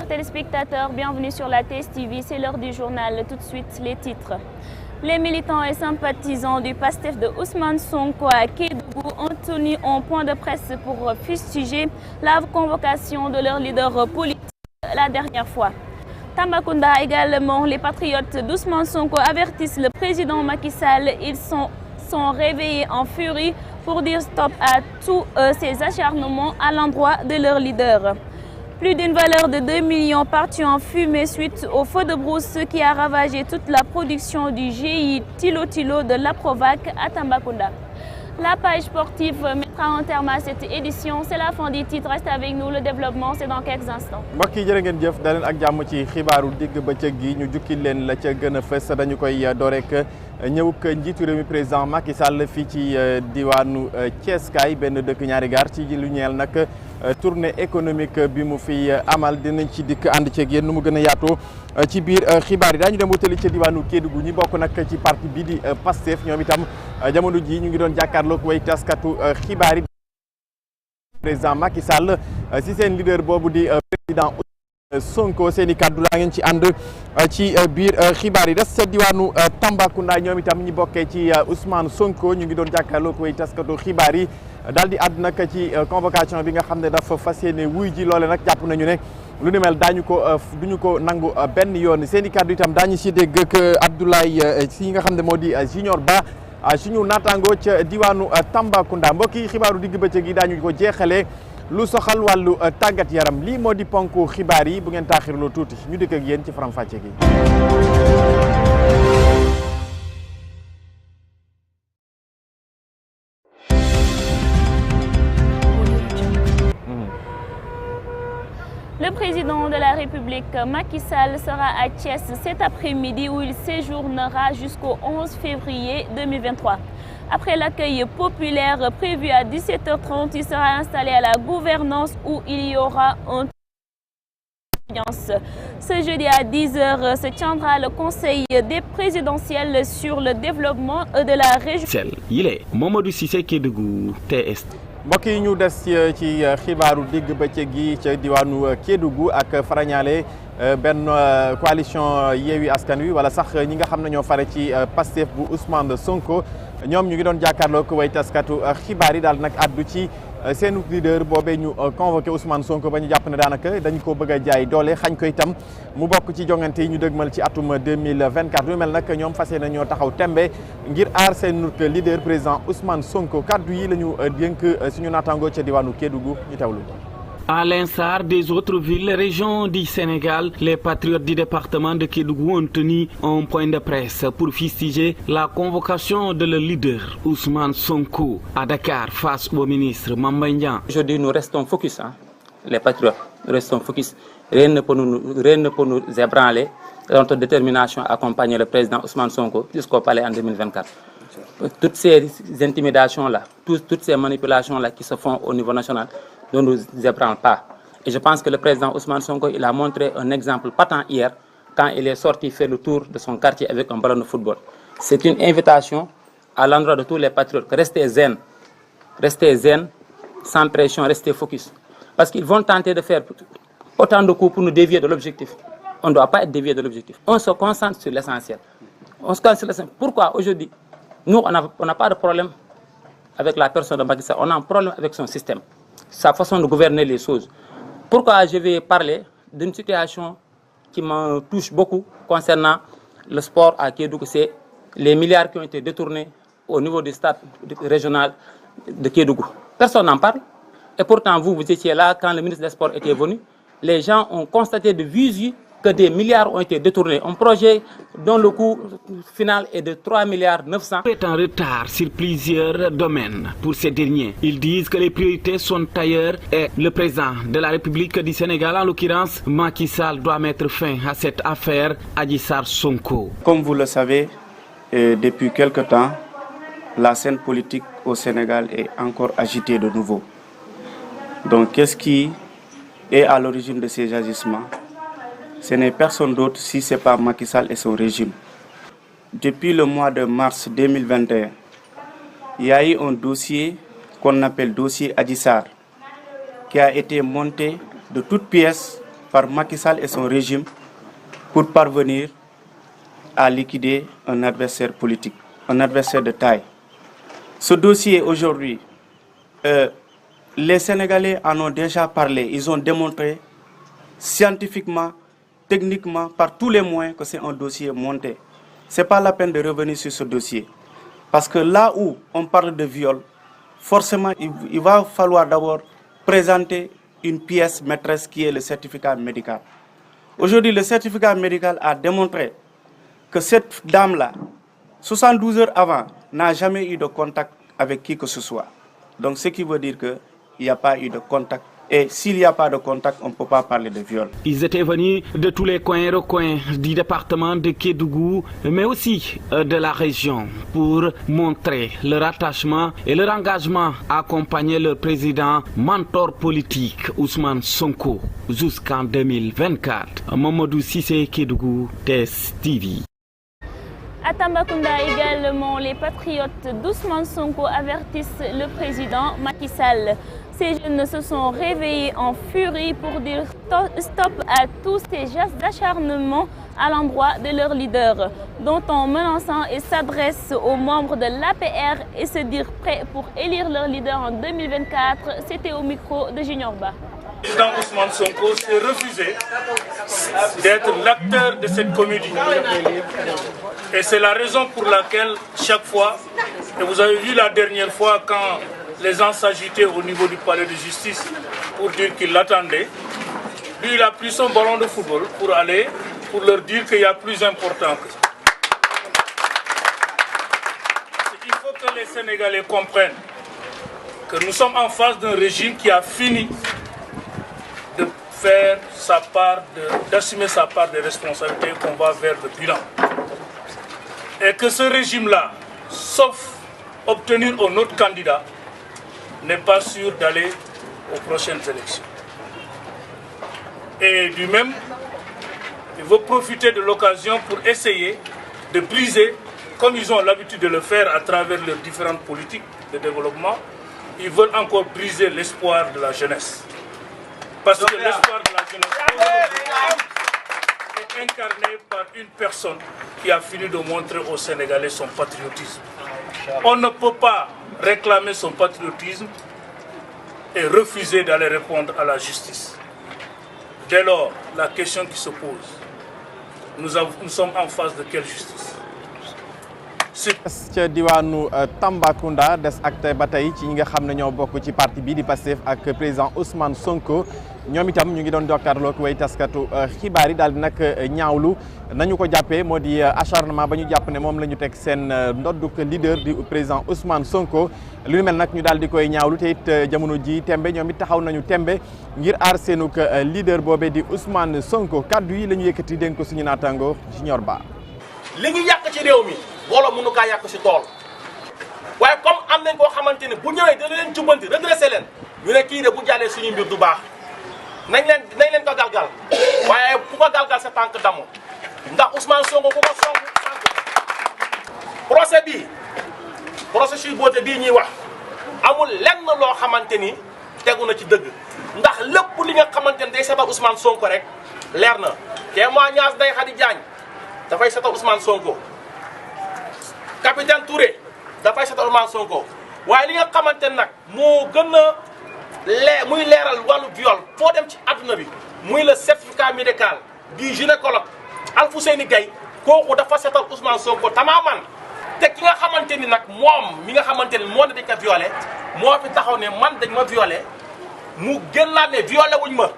chers téléspectateurs, bienvenue sur la TSTV, c'est l'heure du journal. Tout de suite, les titres. Les militants et sympathisants du PASTEF de Ousmane Sonko à Kédougou ont tenu un point de presse pour fustiger la convocation de leur leader politique la dernière fois. Tambacounda également, les patriotes d'Ousmane Sonko avertissent le président Macky Sall. Ils sont réveillés en furie pour dire stop à tous ces acharnements à l'endroit de leur leader. Plus d'une valeur de 2 millions partie en fumée suite au feu de brousse qui a ravagé toute la production du GI Tilo Tilo de l'Aprovac à Tambacounda. La page sportive mettra un terme à cette édition. C'est la fin du titre. Restez avec nous. Le développement, c'est dans quelques instants. mbokk yi jërë ngeen jëf daleen ak jàmm ci xibaaru digg bëccëg gi ñu jukki leen la ca gën a fës dañu koy door rek ñëwuk njiitu réew mi président Macky Sall fii ci diwaanu Thiès kaay benn dëkk ñaari gaar ci lu ñeel nag tournée économique bi mu fi amal dinañ ci dikk ànd ceeg yéen nu mu gën a yaatoo ci biir xibaar yi daañu dem wutali ca diwaanu Kédougou ñi bokk nag ci parti bi di PASTEF ñoom itam jamono ji ñu ngi doon jàkkaarloog way taskatu xibaar yi président Macky Sall si seen leader boobu di président Sonko seen i kàddu laa ngeen ci ànd ci biir xibaar yi des ca diwaanu Tambacounda ñoom itam ñi bokkee ci Ousmane Sonko ñu ngi doon jàkkaarloog way taskatu xibaar yi daal di àdd nag ci convocation bi nga xam ne dafa fas yéene wuy ji loole nag jàpp nañu ne lu ni mel duñu ko nangu benn yoon seen i kàddu itam daañu si dégg ak Abdoulaye si nga xam ne moo di Junior Ba suñu naataango ca diwaanu Tambacounda mbokk yi xibaaru digg bëccëg yi daañu ko jeexalee lu soxal wàllu tàggat yaram lii moo di ponk xibaar yi bu ngeen taaxirloo tuuti ñu dikk ak yéen ci faram-fàcce gi. Le président de la République, Macky Sall, sera à Thiès cet après-midi où il séjournera jusqu'au 11 février 2023. Après l'accueil populaire prévu à 17h30, il sera installé à la gouvernance où il y aura un audience. Ce jeudi à 10h se tiendra le conseil des présidentiels sur le développement de la région. Il est Mamadou Cissé Kédougou, TS. mbokk yi ñu des ci xibaaru digg bëccëg gi ca diwaanu Kédougou ak farañaale benn coalition Yewwi Askan Wi wala sax ñi nga xam ne ñoo fare ci PASTEF bu Ousmane Sonko ñoom ñu ngi doon jàkkaarloo ko way taskatu xibaar yi daal nag addu ci seen leader boobee ñu convoqué Ousmane Sonko ba ñu jàpp ne daanaka dañu ko bëgg a jaay doole xañ ko itam mu bokk ci jongante yi ñu dëgmal ci atum 2024 lu mel nag ñoom fas yéene ñoo taxaw tembe ngir aar seen leader président Ousmane Sonko kaddu yi la ñu dénk suñu naataango ca diwaanu Kédougou ñu teewlu. À l'instar des autres villes et régions du Sénégal, les patriotes du département de Kédougou ont tenu un point de presse pour fustiger la convocation de leur leader Ousmane Sonko à Dakar face au ministre Mame Mbaye Niang. Aujourd'hui, nous restons focus, les patriotes, nous restons focus. Rien ne peut nous ébranler. Notre détermination à accompagner le président Ousmane Sonko jusqu'au palais en 2024. Toutes ces intimidations-là, toutes ces manipulations-là qui se font au niveau national, ne nous ébranlent pas. Et je pense que le président Ousmane Sonko, il a montré un exemple patent hier quand il est sorti faire le tour de son quartier avec un ballon de football. C'est une invitation à l'endroit de tous les patriotes. Restez zen, sans pression, restez focus. Parce qu'ils vont tenter de faire autant de coups pour nous dévier de l'objectif. On ne doit pas être dévié de l'objectif. On se concentre sur l'essentiel. Pourquoi aujourd'hui, nous, on n'a pas de problème avec la personne de Macky Sall, on a un problème avec son système, sa façon de gouverner les choses. Pourquoi je vais parler d'une situation qui me touche beaucoup concernant le sport à Kédougou, c'est les milliards qui ont été détournés au niveau du stade régional de Kédougou. Personne n'en parle. Et pourtant, vous étiez là quand le ministre des Sports était venu. Les gens ont constaté de visu que des milliards ont été détournés. Un projet dont le coût final est de 3 milliards 900. Est en retard sur plusieurs domaines pour ces derniers. Ils disent que les priorités sont ailleurs et le président de la République du Sénégal, en l'occurrence Macky Sall, doit mettre fin à cette affaire Adji Sarr Sonko. Comme vous le savez, depuis quelque temps, la scène politique au Sénégal est encore agitée de nouveau. Donc qu'est-ce qui est à l'origine de ces agissements? Ce n'est personne d'autre si ce n'est pas Macky Sall et son régime. Depuis le mois de mars 2021, il y a eu un dossier qu'on appelle dossier Adji Sarr, qui a été monté de toutes pièces par Macky Sall et son régime pour parvenir à liquider un adversaire politique, un adversaire de taille. Ce dossier aujourd'hui, les Sénégalais en ont déjà parlé. Ils ont démontré scientifiquement, techniquement, par tous les moyens que c'est un dossier monté. Ce n'est pas la peine de revenir sur ce dossier. Parce que là où on parle de viol, forcément, il va falloir d'abord présenter une pièce maîtresse qui est le certificat médical. Aujourd'hui, le certificat médical a démontré que cette dame-là, 72 heures avant, n'a jamais eu de contact avec qui que ce soit. Donc, ce qui veut dire qu'il n'y a pas eu de contact. Et s'il n'y a pas de contact, on ne peut pas parler de viol. Ils étaient venus de tous les coins et recoins du département de Kédougou, mais aussi de la région, pour montrer leur attachement et leur engagement à accompagner le président mentor politique Ousmane Sonko jusqu'en 2024. Mamadou Cissé, Kédougou, TS TV. À Tambacounda également, les patriotes d'Ousmane Sonko avertissent le président Macky Sall. Ces jeunes se sont réveillés en furie pour dire stop à tous ces gestes d'acharnement à l'endroit de leur leader, dont en menaçant et s'adressent aux membres de l'APR et se dire prêts pour élire leur leader en 2024. C'était au micro de Junior Ba. Le président Ousmane Sonko s'est refusé d'être l'acteur de cette comédie. Et c'est la raison pour laquelle chaque fois, et vous avez vu la dernière fois quand les gens s'agitaient au niveau du palais de justice pour dire qu'ils l'attendaient, lui il a pris son ballon de football pour leur dire qu'il y a plus important que ça. Il faut que les Sénégalais comprennent que nous sommes en face d'un régime qui a fini de faire sa part, d'assumer sa part de responsabilité, qu'on va vers le bilan. Et que ce régime-là, sauf obtenir un autre candidat, n'est pas sûr d'aller aux prochaines élections. Et du même, il veut profiter de l'occasion pour essayer de briser, comme ils ont l'habitude de le faire à travers leurs différentes politiques de développement, ils veulent encore briser l'espoir de la jeunesse. Parce que l'espoir de la jeunesse est incarné par une personne qui a fini de montrer aux Sénégalais son patriotisme. On ne peut pas réclamer son patriotisme et refuser d'aller répondre à la justice. Dès lors, la question qui se pose, nous sommes en face de quelle justice? ca diwaanu Tambacounda des ak tey ba tey ci ñi nga xam ne ñoo bokk ci parti bii di Pastef ak président Ousmane Sonko ñoom itam ñu ngi doon jokkaarloo way taskatu xibaar yi daal di nag ñaawlu nañu ko jàppee moo di acharnement ba ñu jàpp ne moom la ñu teg seen ndodduk leader di président Ousmane Sonko lu ñu mel nag ñu daal di koy ñaawlu te it jamono ji tembe ñoom it taxaw nañu tembe ngir aar seenuk leader boobee di Ousmane Sonko kaddu yi la ñu yëkkati dénk ko suñu naataango Junior Ba. li ñu yàq ci réew mi booloo mënu kaa yàq si tool waaye comme am nañ koo xamante ne bu ñëwee dana leen jubbanti redressé leen ñu ne kii de bu jàllee suñu mbir du baax nañ leen ko galgal waaye bu ko galgal sa tànk damu ndax Ousmane Sonko ku ko song procès bii processus boote bii ñuy wax amul lenn loo xamante ni tegu na ci dëgg ndax lépp li nga xamante ni day setal Ousmane Sonko rek leer na témoignage Ndeye Khady Diagne dafay setal Ousmane Sonko capitaine Touré dafay setal Ousmane Sonko waaye li nga xamante nag moo gën a muy leeral wàllu viol foo dem ci adduna bi muy le certificat médical du gynécologue Alfousseyni Gaye kooku dafa setal Ousmane Sonko tamaaman te ki nga xamante ni nag moom mi nga xamante ni moo ne dañ ko violé moo fi taxaw ne man dañ ma violé mu génnaat ne violé wuñ ma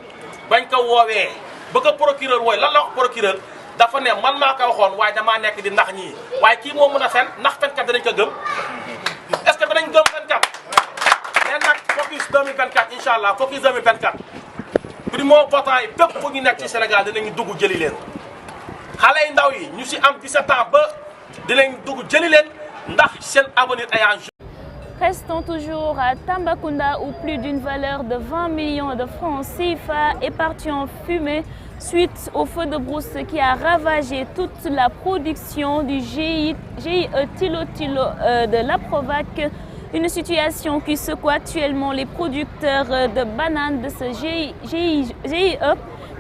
bañ ko woowee ba ko procureur wooy lan la wax procureur dafa ne man maa ko waxoon waaye damaa nekk di ndax ñii waaye kii moo mën a fen ndax fenkat danañ ko gëm est-ce que danañ gëm fenkat mais nag focus 2024 incha allah focus 2024 primo votant yi bépp fu ñu nekk ci Sénégal dinañu dugg jëli leen xale yu ndaw yi ñu si am 17 ans ba dinañ dugg jëli leen ndax seen avenir ay en jeu. Restons toujours à Tambacounda où plus d'une valeur de 20 millions de francs CFA est partie en fumée suite au feu de brousse qui a ravagé toute la production du GIE Tilo Tilo de l'Aprovac. Une situation qui secoue actuellement les producteurs de bananes de ce GIE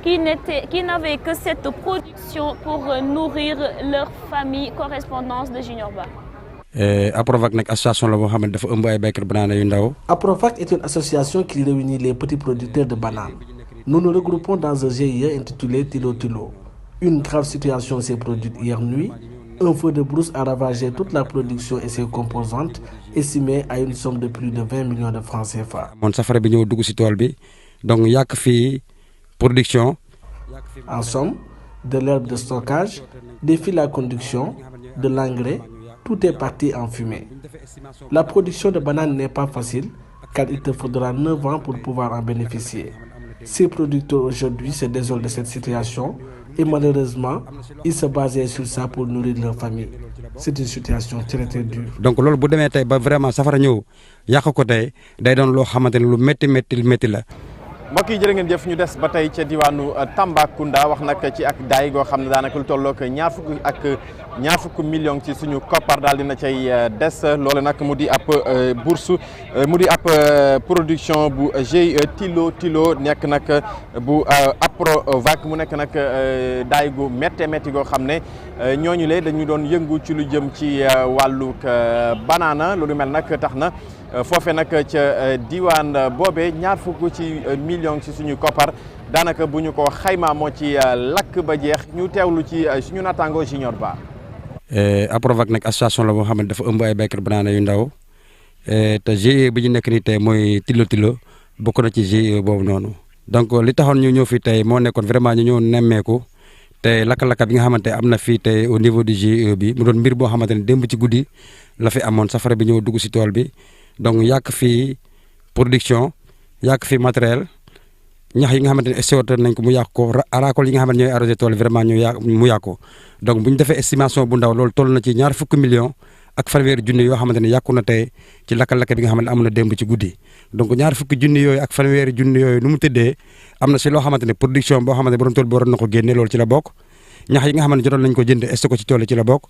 qui n'avaient que cette production pour nourrir leur famille. Correspondance de Junior Ba. Aprovac est une association qui réunit les petits producteurs de bananes. Nous nous regroupons dans un GIE intitulé Tilo Tilo. Une grave situation s'est produite hier nuit. Un feu de brousse a ravagé toute la production et ses composantes, estimées à une somme de plus de 20 millions de francs CFA. En somme, de l'herbe de stockage, des fils à conduction, de l'engrais, tout est parti en fumée. La production de bananes n'est pas facile car il te faudra 9 ans pour pouvoir en bénéficier. Ces producteurs aujourd'hui se désolent de cette situation et malheureusement, ils se basaient sur ça pour nourrir leur famille. C'est une situation très très dure. Donc loolu bu démé tay ba vraiment safara ñew yak ko tay day don lo xamanteni lu metti la. mbokk yi jërë ngeen jëf ñu des ba tey ca diwaanu Tambacounda wax nag ci ak daay goo xam ne daanaka lu tollook ñaar fukk millions ci suñu koppar daal dina cay des loole nag mu di ab bourse mu di ab production bu GIE Tilo nekk nag bu Aprovac mu nekk nag daay gu métti goo xam ne ñooñu le dañu doon yëngu ci lu jëm ci wàllug banaana loolu mel nag tax na foofe nag ca diwaan boobe ñaar fukk ci millions ci suñu koppar daanaka bu ñu ko xaymaa moo ci lakk ba jeex ñu teewlu ci suñu naataango Junior Ba. Aprovac nag association la boo xam ne dafa ëmb ay béykat banaana yu ndaw te GIE bi ñu nekk nii tey mooy Tilo bokk na ci GIE boobu noonu. donc li taxoon ñu ñëw fii tey moo nekkoon vraiment ñu ñëw nemmeeku te lakk-lakk bi nga xamante am na fii tey au niveau du GIE bi mu doon mbir boo xamante ne démb ci guddi la fi amoon safara bi ñëw dugg si tool bi. donc yàq fi production yàq fi matériel ñax yi nga xamante ne stocké nañ ko mu yàq ko raakool yi nga xamante ñooy arrosé tool vraiment mu yàq ko donc bu ñu defee estimation bu ndaw loolu toll na ci ñaar fukki millions ak fanweeri junni yoo xamante ne yàqu na tey ci lakk-lakk bi nga xamante ne am na démb ci guddi donc ñaar fukki junni yooyu ak fanweeri junni yooyu nu mu tëddee am na si loo xamante ne production boo xamante ne borom tool bi waroon na ko génne loolu ci la bokk ñax yi nga xamante ne jotoon nañ ko jënd stocké ci tool yi ci la bokk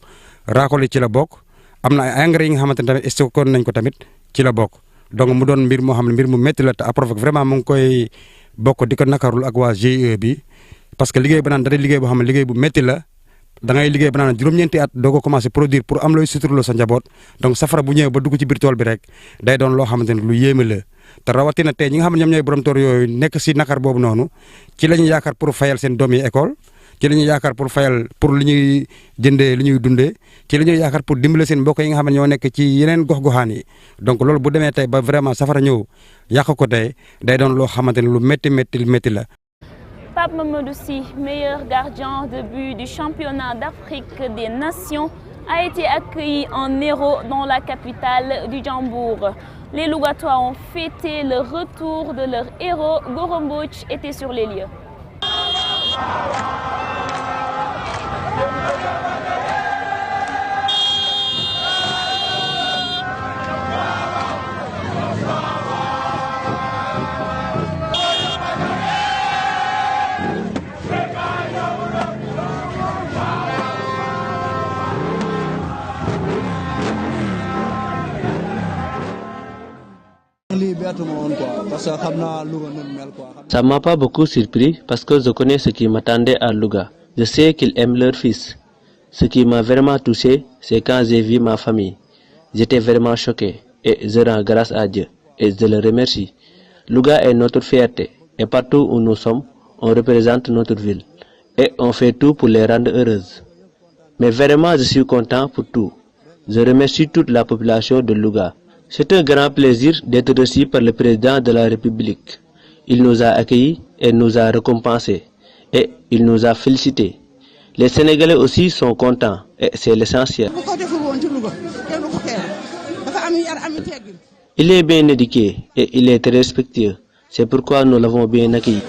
raakool yi ci la bokk am na ay engrais yi nga xamante ne tamit stocké nañ ko tamit ci la bokk donc mu doon mbir moo xam ne mbir mu métti la te Aprovac vraiment mu ngi koy bokk di ko nakarul ak waa GIE bi parce que liggéey ba naan dara liggéey boo xam ne liggéey bu métti la da ngay liggéey ba naan juróom-ñeenti at doo ko commencé produire pour am looy suturloo sa njaboot donc safara bu ñëwee ba dugg ci biir tool bi rek day doon loo xamante ne lu yéeme la te rawatina tey ñi nga xam ne ñoom ñooy borom tool yooyu nekk si nakar boobu noonu ci la ñu yaakaar pour fayal seen doom yi école ci la ñuy yaakaar pour fayal pour li ñuy jëndee li ñuy dundee ci la ñuy yaakaar pour dimbale seen mbokk yi nga xam ne ñoo nekk ci yeneen gox-goxaan yi donc loolu bu demee tey ba vraiment safara ñëw yàq ko tey day doon loo xamante ne lu métti la. Pape Mamadou Sy, meilleur gardien de but du championnat d'Afrique des Nations, a été accueilli en héros dans la capitale du Djambour. Les Lougatois ont fêté le retour de leur héros. Goro Mbodj était sur les lieux. Ça m'a pas beaucoup surpris parce que je connais ce qui m'attendait à Louga. Je sais qu'ils aiment leur fils. Ce qui m'a vraiment touché, c'est quand j'ai vu ma famille. J'étais vraiment choqué et je rends grâce à Dieu et je le remercie. Louga est notre fierté et partout où nous sommes, on représente notre ville et on fait tout pour les rendre heureuses. Mais vraiment, je suis content pour tout. Je remercie toute la population de Louga. C'est un grand plaisir d'être reçu par le président de la République. Il nous a accueillis et nous a récompensés et il nous a félicités. Les Sénégalais aussi sont contents et c'est l'essentiel. Il est bien éduqué et il est très respectueux. C'est pourquoi nous l'avons bien accueilli.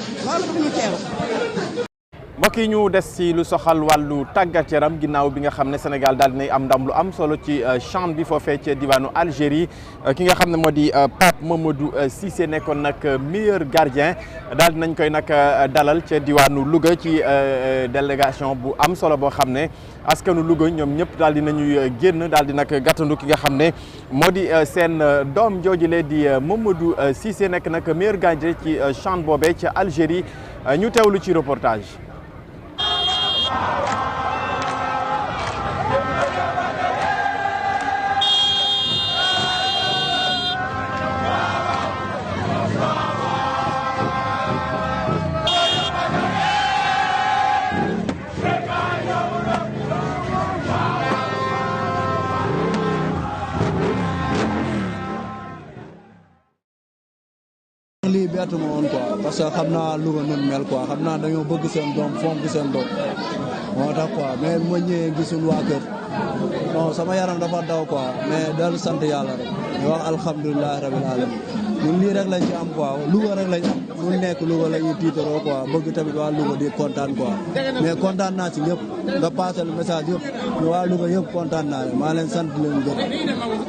mbokk yi ñu des ci lu soxal wàllu tàggat yaram ginnaaw bi nga xam ne Sénégal daal dinay am ndam lu am solo ci CHAN bi foofee ci diwaanu Algérie ki nga xam ne moo di Pape Mamadou Cissé nekkoon nag meilleur gardien daal dinañ koy nag dalal ca diwaanu Louga ci délégation bu am solo boo xam ne askanu Louga ñoom ñëpp daal dinañuy génn daal di nag gàttandu ki nga xam ne moo di seen doom joojule di Mamadou Cissé nekk nag meilleur gardien ci CHAN boobee ca Algérie ñu teewlu ci reportage. lii bettu ma woon quoi parce que xam naa Louga nun mel quoi xam naa dañoo bëgg seen doom fonk seen doom moo tax quoi mais ma ñëwee gisul waa kër non sama yaram dafa daw quoi mais dal sant yàlla rek ñu wax alhamdulilah rabil alamin ñun lii rek lañ ci am quoi Louga rek lañ am lu nekk Louga la ñuy tiitaroo quoi bëgg tamit waa Louga di kontaan quoi mais kontaan naa ci ñëpp nga passé le message yëpp ñu waa Louga yëpp kontaan naa leen maa leen sant leen gërëm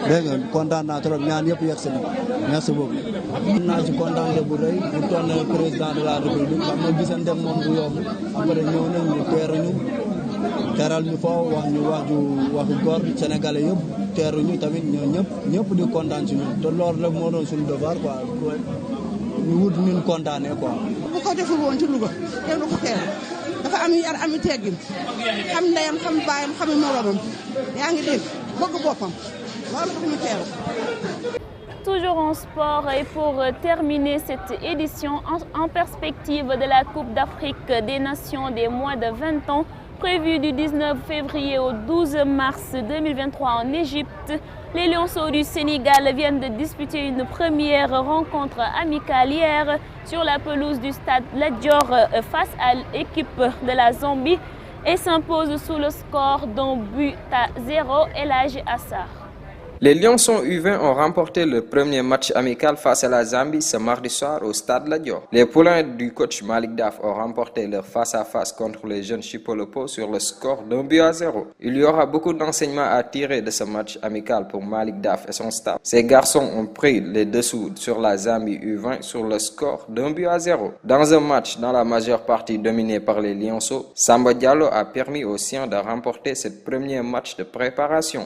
dégg nga kontaan naa trop ñaan yëpp yegg si na merci beaucoup. mën naa ci kontaante bu rëy bu toll président de la république xam nga gisante moom bu yomb après ñëw nañ ñu teeruñu teral ñu foofu waxu góor sénégalais yëpp teeruñu tamit ñëpp di kontaan ci ñun te loolu rek moo doon suñu devoir quoi ñu wut ñun kontaanee quoi. bu ko deful woon ci Louga kenn du ko teeru dafa am yar am teggin xam ndeyam xam baayam xam moromam yaa ngi dégg bëgg boppam loolu tax ñu teeru. Toujours en sport et pour terminer cette édition en perspective de la Coupe d'Afrique des Nations des moins de 20 ans prévue du 19 février au 12 mars 2023 en Égypte, les Lionceaux du Sénégal viennent de disputer une première rencontre amicale hier sur la pelouse du stade Lat Dior face à l'équipe de la Zambie et s'imposent sous le score d'1-0 El Hadji Assar. Les Lionceaux U20 ont remporté leur premier match amical face à la Zambie ce mardi soir au stade Lat Dior. Les poulains du coach Malick Daf ont remporté leur face-à-face contre les jeunes Chipolopos sur le score d'1-0. Il y aura beaucoup d'enseignements à tirer de ce match amical pour Malick Daf et son staff. Ces garçons ont pris les dessous sur la Zambie U20 sur le score d'1-0. Dans un match dans la majeure partie dominé par les Lionceaux, Samba Diallo a permis aux siens de remporter ce premier match de préparation.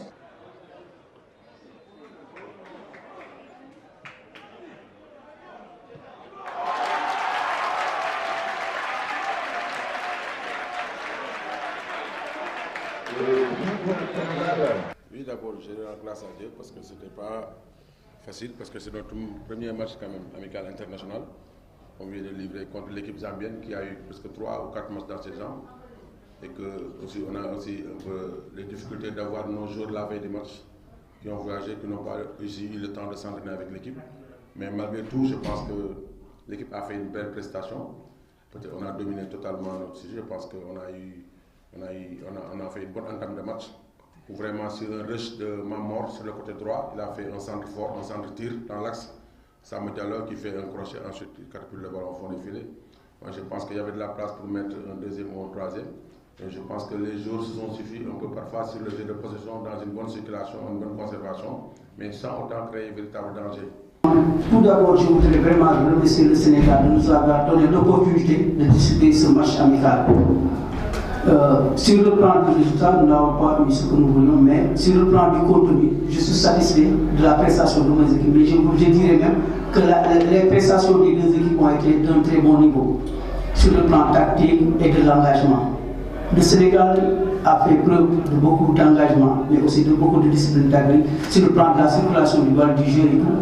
Oui, d'abord, je rends grâce à Dieu parce que c'était pas facile, parce que c'est notre premier match quand même amical international. On vient de livrer contre l'équipe zambienne qui a eu presque 3 ou 4 matchs dans ses jambes. Et que aussi, on a aussi un peu les difficultés d'avoir nos joueurs la veille du match qui ont voyagé, qui n'ont pas eu le temps de s'entraîner avec l'équipe. Mais malgré tout, je pense que l'équipe a fait une belle prestation. Peut-être on a dominé totalement notre sujet. Je pense qu'on a fait une bonne entame de match. Où vraiment sur un rush de Mamor sur le côté droit, il a fait un centre fort, un centre tir dans l'axe. Sam Diallo qui fait un crochet, ensuite il catapule le ballon au fond du filet. Moi, je pense qu'il y avait de la place pour mettre un deuxième ou un troisième. Et je pense que les joueurs se sont suffis un peu parfois sur le jeu de possession dans une bonne circulation, une bonne conservation, mais sans autant créer véritable danger. Tout d'abord, je voudrais vraiment remercier le Sénégal de nous avoir donné l'opportunité de disputer ce match amical. Sur le plan du résultat, nous n'avons pas eu ce que nous voulions, mais sur le plan du contenu, je suis satisfait de la prestation de mes équipes. Mais je dirais même que les prestations des deux équipes ont été d'un très bon niveau, sur le plan tactique et de l'engagement. Le Sénégal a fait preuve de beaucoup d'engagement, mais aussi de beaucoup de discipline tactique, sur le plan de la circulation du ballon, du jeu et tout.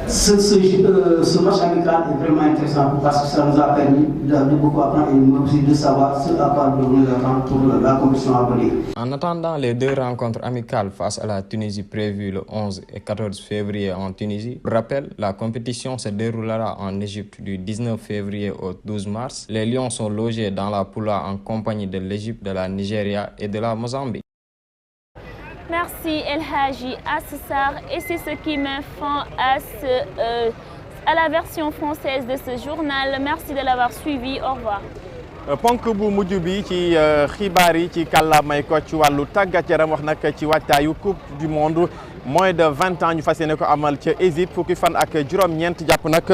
Ce match amical est vraiment intéressant parce que ça nous a permis de beaucoup apprendre et aussi de savoir ce à quoi nous attendre pour la compétition à venir. En attendant les deux rencontres amicales face à la Tunisie prévues le 11 et 14 février en Tunisie, pour rappel, la compétition se déroulera en Égypte du 19 février au 12 mars. Les Lions sont logés dans la poule A en compagnie de l'Égypte, de la Nigeria et de la Mozambique. Merci El Hadji Assar et c'est ce qui met fin à la version française de ce journal. Merci de l'avoir suivi. Au revoir. ponk bu mujj bi ci xibaar yi ci kàllaamay ko ci wàllu tàggat yaram wax nag ci wàccaayu coupe du monde moins de 20 ans ñu fas yéene ko amal ca Égypte fukki fan ak juróom-ñeent jàpp nag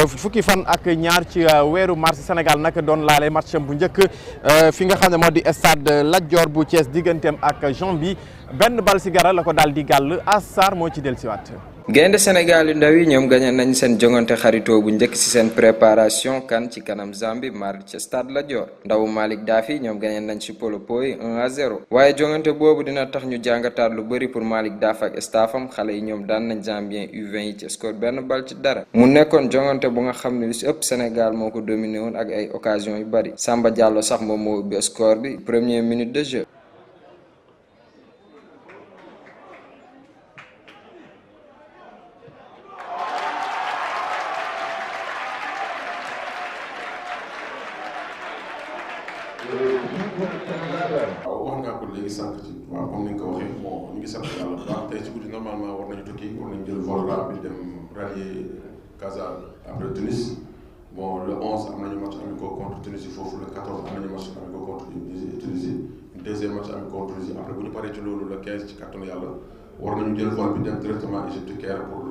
fukki fan ak ñaar ci weeru mars Sénégal nag doon laale matcham bu njëkk fi nga xam ne moo di stade Lat Dior bu Thiès digganteem ak Zambie benn bal si gara la ko daal di gàll Assar moo ci dellusiwaat. gaynde Sénégal yu ndaw yi ñoom gagné nañ seen jongante xaritoo bu njëkk ci seen préparation CAN ci kanam Zambie mardi ca stade Lat Dior. ndawu Malick Daffy ñoom gagné nañ ci Polo Poy 1-0 waaye jongante boobu dina tax ñu jàngataat lu bëri pour Malick Daffy ak staffam. xale yi ñoom daan nañ Zambien U20 yi ci score benn bal ci dara. mu nekkoon jongante bu nga xam ne lu ci ëpp Sénégal moo ko dominé woon ak ay occasion yu bëri. Samba Diallo sax moom moo ubbi score bi première minute de jeu. waaw wax naa ko léegi sànq ci waaw comme ni nga ko waxee bon ñu ngi sant yàlla bu baax tey ci guddi normalement war nañu tukki war nañu jël vol rapide dem rallier Casa après Tunis bon le 11 am nañu match amical contre Tunisie foofu le 14 am nañu match amical contre Tunisie deuxième match amical contre Tunisie après bu ñu paree ci loolu le 15 ci kàttanu yàlla war nañu jël vol bi dem directement Égypte Caire pour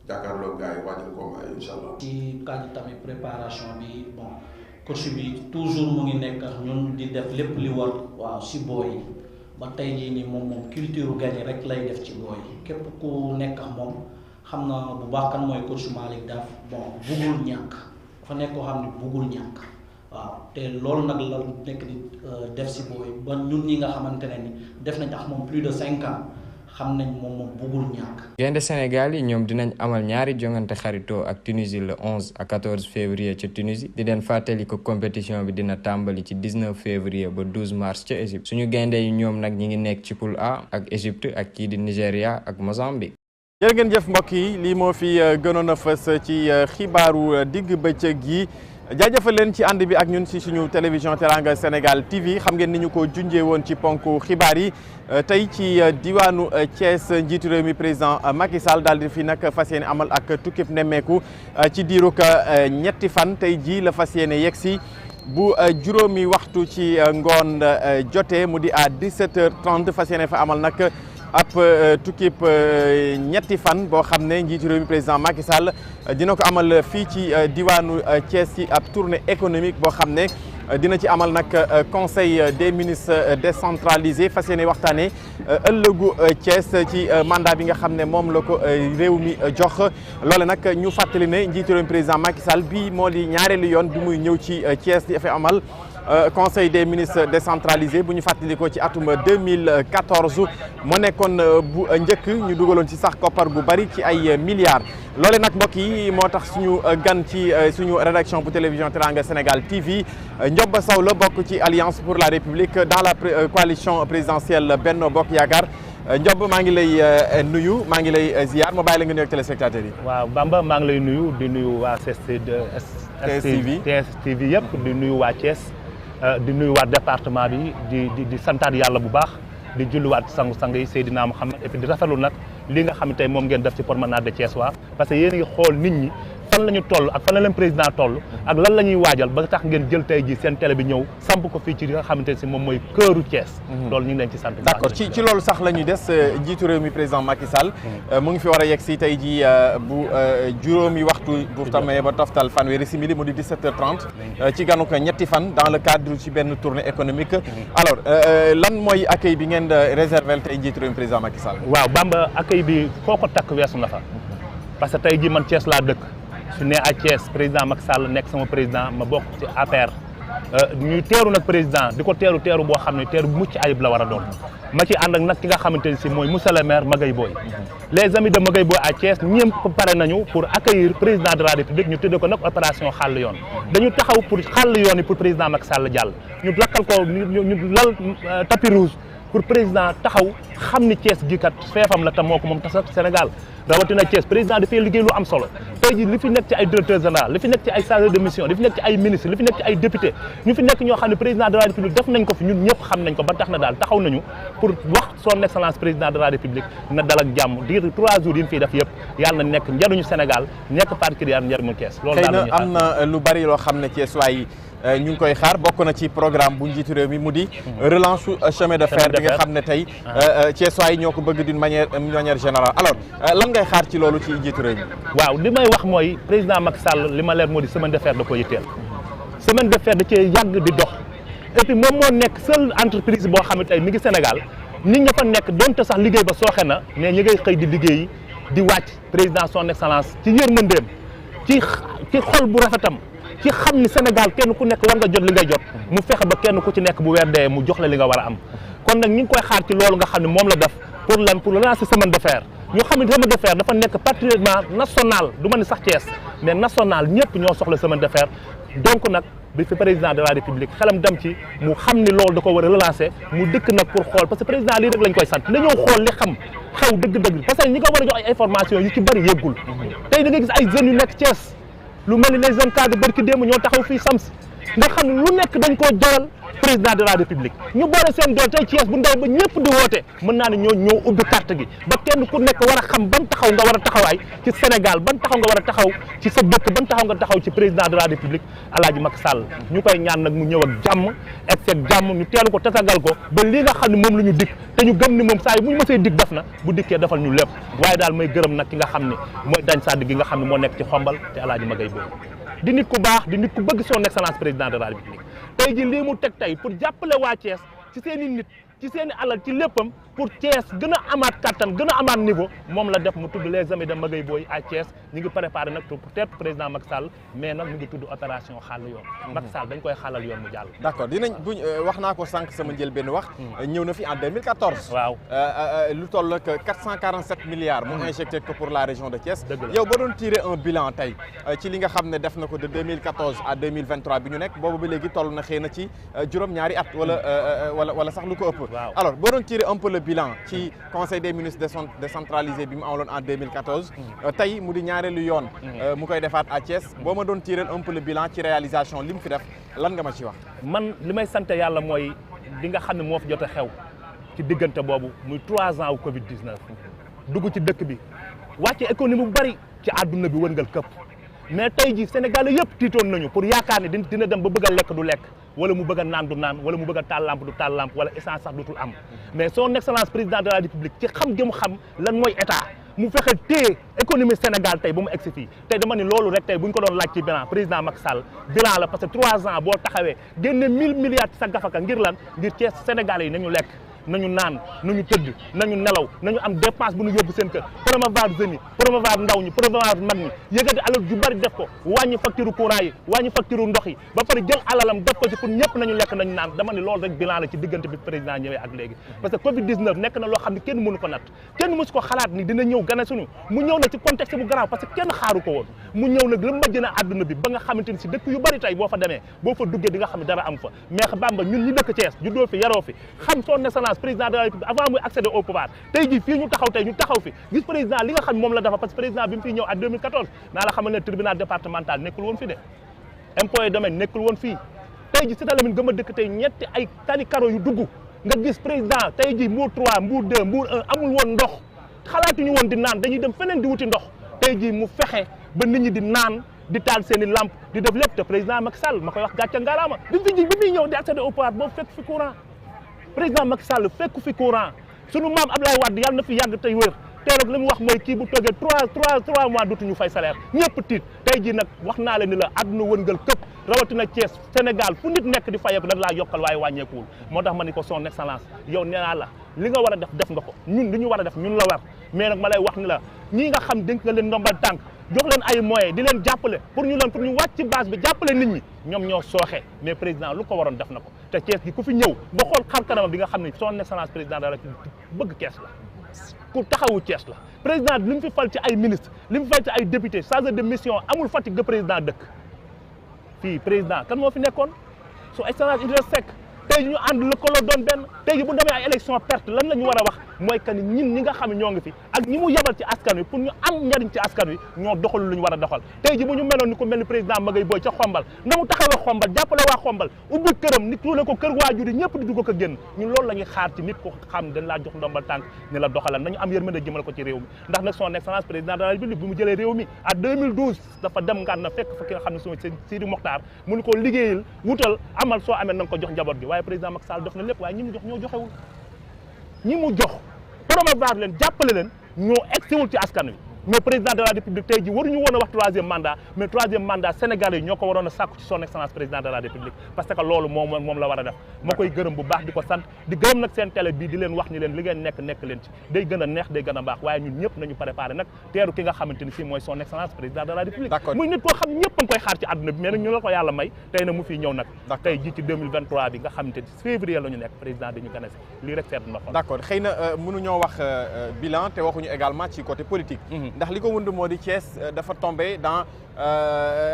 jàkkaarloo gars yi waajal combat yi incha allah. ci cadre tamit préparation bi bon. coach bi toujours mu ngi nekk ak ñun di def lépp li war waaw si booy yi ba tey jii nii moom culture gagné rek lay def ci booy yi képp ku nekk ak moom xam na bu baax kan mooy coach Malick Daff bon buggul ñàkk dafa nekk koo xam ne buggul ñàkk waaw te loolu nag la nekk di def si booy ba ñun ñi nga xamante ne ni def nañ ak moom plus de 5 ans xam nañ moom buggul ñàkk. gaynde Sénégal yi ñoom dinañ amal ñaari jongante xaritoo ak Tunisie le 11 ak 14 février ca Tunisie di leen fàttali ko compétition bi dina tàmbali ci 19 février ba 12 mars ca Égypte suñu gaynde yi ñoom nag ñi ngi nekk ci poule A ak Égypte ak kii di Nigéria ak Mozambique. jërë ngeen jëf mbokk yi lii moo fi gënoon a fës ci xibaaru digg bëccëg yi jaajëfal leen ci ànd bi ak ñun si suñu télévision Teranga Sénégal TV xam ngeen ni ñu ko junjee woon ci ponk xibaar yi tey ci diwaanu Thiès njiitu réew mi président Macky Sall daal di fi nag fas yéene amal ak tukkib nemmeeku ci diirug ñetti fan tey jii la fas yéene yegg si bu juróomi waxtu ci ngoon jotee mu di à 17h30 fas yéene fa amal nag ab tukkib ñetti fan boo xam ne njiitu réew mi président Macky Sall dina ko amal fii ci diwaanu Thiès ci ab tournée économique boo xam ne dina ci amal nag conseil des ministres décentralisé fas yéene waxtaanee ëllëgu Thiès ci mandat bi nga xam ne moom la ko réew mi jox loole nag ñu fàttali ne njiitu réew mi président Macky Sall bii moo di ñaareelu yoon bi muy ñëw ci Thiès di fa amal conseil des ministres décentralisé bu ñu fàttalikoo ci atum 2014 moo nekkoon bu njëkk ñu dugaloon ci sax koppar gu bari ci ay milliards loole nag mbokk yi moo tax suñu gan ci suñu rédaction bu télévision Teranga Sénégal TV Ndioba Sow la bokk ci Alliance pour la République dans la coalition présidentielle Benno Bokk Yaakaar Ndiob maa ngi lay nuyu maa ngi lay ziar ma bàyyi la nga nuyu ak téléspectateurs yi. waaw Bamba maa ngi lay nuyu di nuyu waa TSTV yëpp di nuyu waa Thiès. di nuyuwaat département bi di santaat yàlla bu baax di julliwaat sangu-sang yi Seydina Mouhamed et puis di rafetlu nag li nga xam ne tey moom ngeen def ci promenade de Thiès waa parce que yéen a ngi xool nit ñi fan la ñu toll ak fan la leen président toll ak lan la ñuy waajal ba tax ngeen jël tey ji seen télé bi ñëw samp ko fii ci li nga xamante ne si moom mooy këru Thiès. loolu ñu ngi leen ci sant bu baax. d'accord ci loolu sax la ñuy des njiitu réew mi président Macky Sall mu ngi fi war a yegg si tey ji bu juróomi waxtu bu tamee ba toftal fanweeri simili mu di 17h30 ci ganu ko ñetti fan dans le cadre ci benn tournée économique alors lan mooy accueil bi ngeen réservé tey njiitu réew mi président Macky Sall. waaw Bamba accueil bi foo ko takk weesu na fa parce que tey ji man Thiès laa dëkk su ne à Thiès président Macky Sall nekk sama président ma bokk ci APR ñuy teeru nag président di ko teeru boo xam ne teeru bu mucc ayib la war a doon ma ci ànd ak nag ki nga xamante ne si mooy monsieur le maire Magaye Boye les amis de Magaye Boye à Thiès ñëpp pare nañu pour accueillir président de la République ñu tuddee ko nag opération xàll yoon dañu taxaw pour xàll yoon yi pour président Macky Sall jàll ñu lakkal ko ñu lal tapis rouge pour président taxaw xam ni Thiès gi kat feefam la te moo ko moom tas Sénégal rawatina Thiès président dafay liggéey lu am solo tey ji li fi nekk ci ay directeur général li fi nekk ci ay chargé de mission li fi nekk ci ay ministre li fi nekk ci ay député ñu fi nekk ñoo xam ne président de la république def nañ ko fi ñun ñëpp xam nañ ko ba tax na daal taxaw nañu pour wax son excellence président de la république na dal ak jàmm diir 3 jours yi ñu fiy def yëpp yàlla na nekk njariñu Sénégal nekk particulier njariñu Thiès loolu daal la ñuy am na lu bari loo xam ne Thiès waaye ñu ngi koy xaar bokk na ci programme bu njiitu réew mi mu di relance chemin de fer bi nga xam ne tey Thiès waaye ñoo ko bëgg d'une manière générale alors lan ngay xaar ci loolu ci njiitu réew mi. waaw li may wax mooy président Macky Sall li ma leer moo di semaine de fer da ko yitteel semaine de fer da cee yàgg di dox et puis moom moo nekk seule entreprise boo xam ne tey mi ngi Sénégal nit ña fa nekk donte sax liggéey ba sooxe na mais ñi ngay xëy di liggéey di wàcc président son excellence ci yërmandeem ci xol bu rafetam ci xam ni Sénégal kenn ku nekk war nga jot li ngay jot mu fexe ba kenn ku ci nekk bu weer dee mu jox la li nga war a am kon nag ñu ngi koy xaar ci loolu nga xam ne moom la def pour lancer semaine de fer ñu xam ne semaine de fer dafa nekk patrimoine national du ma ni sax Thiès mais national ñëpp ñoo soxla semaine de fer donc nag bi fi président de la république xelam dem ci mu xam ni loolu da ko war a relancer mu dëkk nag pour xool parce que président lii rek lañ koy sant dañoo xool li xam xew dëgg-dëgg parce que ñi ko war a jox ay information yu ci bëri yëggul tey da nga gis ay jeunes yu nekk Thiès lu mel ni les jeunes cadres barki démb ñoo taxaw fii Sams nga xam ne lu nekk dañ koo joral président de la république ñu boole seen dool tey Thiès bu ndaw ba ñëpp di woote mën naa ne ñoo ubbi carte gi ba kenn ku nekk war a xam ban taxaw nga war a taxawaay ci Sénégal ban taxaw nga war a taxaw ci sa dëkk ban taxaw nga taxaw ci président de la république Alaaji Macky Sall ñu koy ñaan nag mu ñëw ak jàmm ak seen jàmm ñu teelu ko tatagal ko ba li nga xam ne moom la ñu dig te ñu gëm ni moom saa yi bu ñu mësee dig def na bu dikkee defal ñu lépp waaye daal may gërëm nag ki nga xam ne mooy dañ sàdd gi nga xam ne moo nekk ci xombal te Alaaji Magay Boy di nit ku baax di nit ku bëgg son excellence président de la république tey ji lii mu teg tey pour jàppale waa Thiès ci seen i nit ci seen i alal ci léppam pour Thiès gën a amaat kattan gën a amaat niveau moom la def mu tudd les amis de Magay Boy à Thiès ñu ngi préparé nag peut-être président Macky Sall mais nag mu ngi tudd opération xàll yoon Macky Sall dañ koy xàllal yoon mu jàll d'accord dinañ buñ wax naa ko sànq sama njël benn wax ñëw na fi en 2014 waaw lu toll ak 447 milliards mu injecté ko pour la région de Thiès yow ba doon tirer un bilan tey ci li nga xam ne def na ko de 2014 à 2023 bi ñu nekk boobu ba léegi toll na xëy na ci juróom-ñaari at wala sax lu ko ëpp alors boo doon tirer un peu le bilan ci conseil des ministres décentralisé bi mu amaloon en 2014 tey mu di ñaareelu yoon mu koy defaat à Thiès boo ma doon tirer un peu le bilan ci réalisation li mu fi def lan nga ma ci wax man li may sant yàlla mooy li nga xam ne moo fi jot a xew ci diggante boobu muy 3 ans wu Covid 19 dugg ci dëkk bi wàcce économie bu bari ci àdduna bi wërngal këpp mais tey ji Sénégal yëpp tiitoon nañu pour yaakaar ne dina dem ba bëgg a lekk du lekk wala mu bëgg a naan du naan wala mu bëgg a taal lampe du taal lampe wala essence sax dutul am mais son excellence président de la république ci xam gi mu xam lan mooy état mu fexe téye économie Sénégal tey ba mu egsi fii tey dama ni loolu rek tey bu ñu ko doon laaj ci bilan président Macky Sall bilan la parce que 3 ans boo taxawee génne 1000 milliards ci sa gafaka ngir lan ngir Thiès Sénégalais yi nañu lekk nañu naan nañu tëdd nañu nelaw nañu am dépense bu ñu yóbbu seen kër promouvoir jeunes yi promouvoir ndaw ñi promouvoir mag ñi yëgati alal ju bari def ko wàññi facture courant yi wàññi facture ndox yi ba pare jël alalam def ko ci pour ñëpp nañu lekk nañu naan dama ni loolu rek bilan la ci diggante bi président ñëwee ak léegi parce que Covid 19 nekk na loo xam ne kenn mënu ko natt kenn mësu ko xalaat ni dina ñëw gane suñu mu ñëw nag ci contexte bu grave parce que kenn xaaru ko woon mu ñëw nag la majj na àdduna bi ba nga xamante ni si dëkk yu bari tey boo fa demee boo fa duggee di nga xam ne dara am fa mais Bamba ñun ñi dëkk Thiès juddoo fi yaroo fi xam son excellence président de la République avant muy accéder au pouvoir tey jii fii ñu taxaw fi gis président li nga xam moom la dafa parce que président bi mu fiy ñëw à 2014 naa la xamal ne tribunal départemental nekkul woon fi de impôt et domaine nekkul woon fii tey jii Cité Lamy gëm a dëkk tey ñetti ay tali karo yu dugg nga gis président tey jii Mbour 3 Mbour 2 Mbour 1 amul woon ndox xalaatuñu woon di naan dañuy dem feneen di wuti ndox tey jii mu fexe ba nit ñi di naan di taal seen i lampe di def lépp te président Macky Sall ma koy wax gàcce ngalaama bi muy ñëw di accéder au pouvoir boobu fekk fi courant président Macky Sall fekk fi courant sunu maam Abdoulaye Wade yàlla na fi yàgg tey wér tey nag li mu wax mooy kii bu toogee 3 mois dootuñu fay salaire ñëpp tiit tey jii nag wax naa leen ni la àdduna wëngal këpp rawatina Thiès Sénégal fu nit nekk di fayeeku dañ laa yokkal waaye wàññeekuwul moo tax ma ni ko son excellence yow nee naa la li nga war a def nga ko ñun li ñu war a def ñun la war mais nag ma lay wax ni la ñii nga xam dénk nga leen ndombal tànk jox leen ay moyens di leen jàppale pour ñu wàcc ci base bi jàppale nit ñi ñoom ñoo sooxe mais président lu ko waroon def na ko te Thiès gi ku fi ñëw ba xool xar kanamam bi nga xam ne son excellence président de la République bëgg Thiès la ku taxawu Thiès la président li mu fi fal ci ay ministre li mu fal ci ay député chargé de mission amul Fatick ga président dëkk fii président kan moo fi nekkoon son excellence Idrissa Seck tey ñu ànd lëkkaloo doon benn tey ji bu demee ay élection perte lan la ñu war a wax mooy que ni ñun ñi nga xam ne ñoo ngi fi ak ñi mu yebal ci askan wi pour ñu am njariñ ci askan wi ñoo doxal lu ñu war a doxal tey ji bu ñu meloon ni ko mel ni président Magay Boy ca xombal na mu taxawee xombal jàppale waa xombal ubbi këram nit tuule ko kër waajur yi ñëpp di dugg ko génn ñun loolu la ñuy xaar ci nit ko xam dañ laa jox ndombal tànk ni la doxalal nañu am yërmande jëmal ko ci réew mi ndax nag son excellence président de la République bi mu jëlee réew mi à 2012 dafa dem ngaan na fekk fa ki nga xam ne soo Sidi Mokhtar mu ni ko liggéeyal wutal amal soo amee na nga ko jox njaboot gi waaye président Macky Sall def na lépp waaye ñi mu jox ñoo joxewul ñi mu jox promouvoir leen jàppale leen ñoo egsiwul ci askan wi mais président de la république tey ji waruñu woon a wax troisième mandat mais troisième mandat sénégalais yi ñoo ko waroon a sàkku ci son excellence président de la république parce que loolu moom la war a def ma koy gërëm bu baax di ko sant di gërëm nag seen télé bii di leen wax ni leen li ngeen nekk leen ci day gën a neex day gën a baax waaye ñun ñëpp nañu préparé nag teeru ki nga xamante ni si mooy son excellence président de la république muy nit koo xam ñëpp a ngi koy xaar ci àdduna bi mais nag ñu la ko yàlla may tey nag mu fii ñëw nag tey ji ci 2023 bi nga xamante ni février la ñu nekk président dañu gën a si lii rek seet na d'accord xëy na mënuñoo wax bilan te waxuñu également ci côté politique ndax li ko wund moo di Thiès dafa tombé dans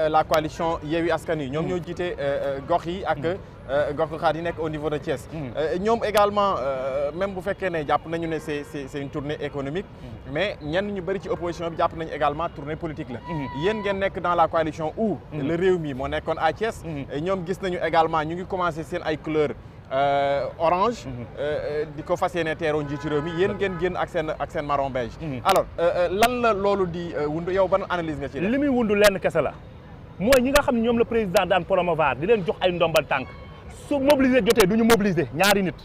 la coalition Yewwi Askan Wi ñoom ñoo jiite gox yi ak gox-goxaat yi nekk au niveau de Thiès ñoom également même bu fekkee ne jàpp nañu ne c'est une tournée économique mais ñenn ñu bëri ci opposition bi jàpp nañu également tournée politique la yéen ngeen nekk dans la coalition où le Rewmi moo nekkoon à Thiès ñoom gis nañu également ñu ngi commencé seen ay couleurs orange di ko fas yéene teeroo njiitu réew mi yéen ngeen génn ak seen marron beige alors lan la loolu di wundu yow ban analyse nga ci def li muy wundu lenn kese la mooy ñi nga xam ne ñoom la président daan promouvoir di leen jox ay ndombal tànk su mobiliser jotee du ñu mobiliser ñaari nit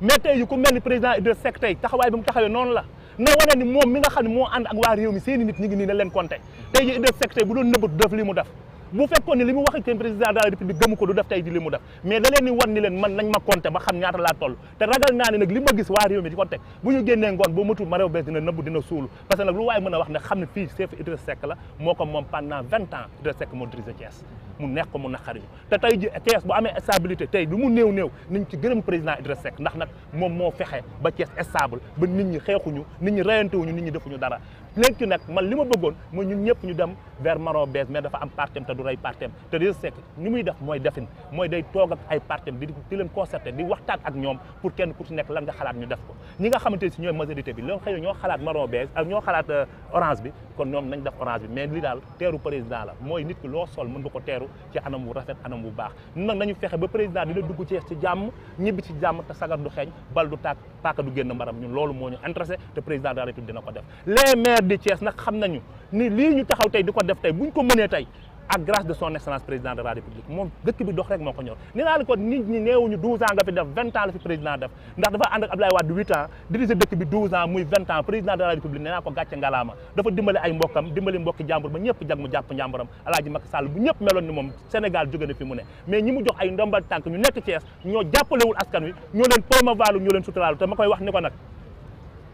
mais tey yu ku mel ni président Idrissa Seck tey taxawaay bi mu taxawee noonu la na wane ni moom mi nga xam ne moo ànd ak waa réew mi seeni nit ñi ngi nii na leen compter tey ji Idrissa Seck tey bu doon nëbbatu def li mu def bu fekkoon ni li mu wax ak président de la république gëmu ko du def tey di li mu def mais da leen ni wan ni leen man nañ ma compter ba xam ñaata laa toll te ragal naa ne nag li ma gis waa réew mi di ko teg bu ñu génnee ngoon boo matul ma réew bees dina nëbb dina suulu parce que nag lu waaye mën a wax ne xam ne fii chef Idrissa Seck la moo ko moom pendant 20 ans Idrissa Seck moo dirigé Thiès mu neex ko mu naqari ñu te tey ji Thiès bu amee stabilité tey lu mu néew nañ ci gërëm président Idrissa Seck ndax nag moom moo fexe ba Thiès stable ba nit ñi xeexuñu nit ñi reyantewuñu nit ñi defuñu dara léegi nag man li ma bëggoon mooy ñun ñëpp ñu dem vers marron beige mais dafa am partem te du rey partem te Idrissa Seck ni muy def mooy defin mooy day toog ak ay partem di leen concerté di waxtaan ak ñoom pour kenn ku ci nekk lan nga xalaat ñu def ko ñi nga xamante si ñooy majorité bi loolu xëy na ñoo xalaat marron beige ak ñoo xalaat orange bi kon ñoom nañ def orange bi mais li daal teeru président la mooy nit ki loo sol mën nga ko teeru ci anam wu rafet anam wu baax ñun nag nañu fexe ba président dina dugg Thiès ci jàmm ñibbi ci jàmm te sagar du xeeñ bal du tàkk paaka du génn mbaram ñun loolu moo ñu intéressé te président de la république dina ko def les maires de Thiès nag xam nañu ni lii ñu taxaw tey di ko def tey buñ ko mënee tey ak grâce de son excellence président de la république moom dëkk bi dox rek moo ko ñor nee naa la ko nit ñi neewuñu 12 ans nga fi def 20 ans la fi président def ndax dafa ànd ak Abdoulaye Wade 8 ans dirigé dëkk bi 12 ans muy 20 ans président de la république nee naa ko gàcce ngalaama dafa dimbali ay mbokkam dimbali mbokki jàmbur ba ñëpp jag mu jàpp njàmburam Alaaji Macky Sall bu ñëpp meloon ni moom Sénégal jóge na fi mu ne mais ñi mu jox ay ndombal tànk ñu nekk Thiès ñoo jàppalewul askan wi ñoo leen promouvoir ñoo leen suturaalu te ma koy wax ni ko nag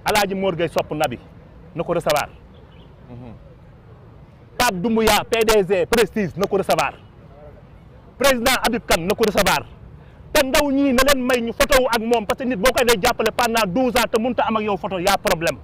Alaaji Mor Gueye sopp nabi na ko recevoir Pape Doumbouya PDG Prestige na ko recevoir président Habib Kane na ko recevoir te ndaw ñii na leen may ñu photo ak moom parce que nit boo koy dee jàppale pendant 12 ans te mënut a am ak yow photo y'a problème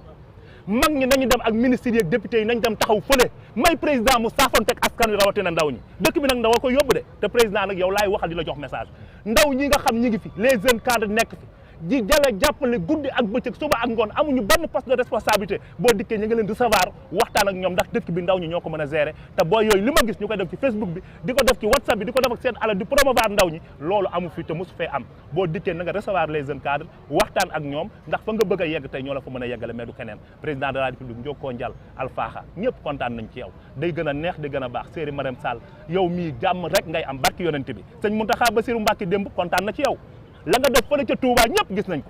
mag ñi nañu dem ak ministres yi ak députés yi nañ dem taxaw fële may président mu saafonteeg askan wi rawatina ndaw ñi dëkk bi nag ndaw a ko yóbbu de te président nag yow laay waxal di la jox message ndaw ñi nga xam ñi ngi fi les jeunes cadres nekk fi di jala jàppale guddi ak bëccëg suba ak ngoon amuñu benn poste de responsabilité boo dikkee ñu ngi leen recevoir waxtaan ak ñoom ndax dëkk bi ndaw ñi ñoo ko mën a gérer te boo yooyu li ma gis ñu koy def ci Facebook bi di ko def ci WhatsApp bi di ko def ak seen alal di promouvoir ndaw ñi loolu amu fi te mosu fee am boo dikkee na nga recevoir les jeunes cadres waxtaan ak ñoom ndax fa nga bëgg a yegg tey ñoo la fa mën a yeggale mais du keneen président de la république Njoko Njal Alfaaxa ñëpp kontaan nañ ci yow day gën a neex day gën a baax Serigne Marème Sall yow mii jàmm rek ngay am barki yonente bi sëñ Mountakha Bassirou Mbacké démb kontaan na ci yow la nga def fële ca Touba ñëpp gis nañ ko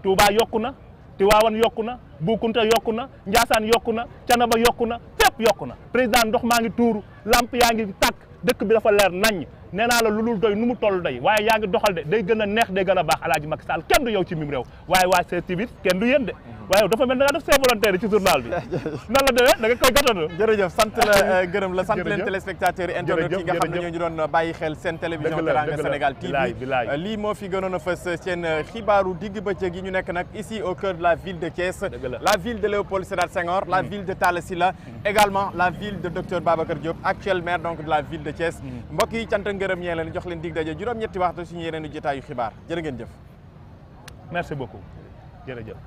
Touba yokku na Tiwaawan yokku na Boukounta yokku na Ndiassane yokku na Canaba yokku na fépp yokku na président ndox maa ngi tuuru lamp yaa ngi tàkk dëkk bi dafa leer naññ nee naa la lu dul doy nu mu toll doy waaye yaa ngi doxal de day gën a neex day gën a baax Alaaji Macky Sall kenn du yow ci mim réew waaye waa CTV kenn du yéen de waaye dafa mel da nga def ses volontaires ci journal bi nan la demee da nga koy gàttandoo jërëjëf sant la gërëm la sant leen téléspectateurs yi internautes yi nga xam ne ñoo ñu doon bàyyi xel seen télévision Teranga Sénégal TV lii moo fi gënoon a fës seen xibaaru digg bëccëg yi ñu nekk nag ici au cœur de la ville de Thiès la ville de Léopold Sédar Senghor la ville de Talla Sylla également la ville de docteur Babacar Diop actuel maire donc de la ville de Thiès mbokk yi cant ngërëm ñee leen jox leen dig daje juróom-ñetti waxtu suñu yeneen i jotaayu xibaar jërë ngeen jëf merci beaucoup jërëjëf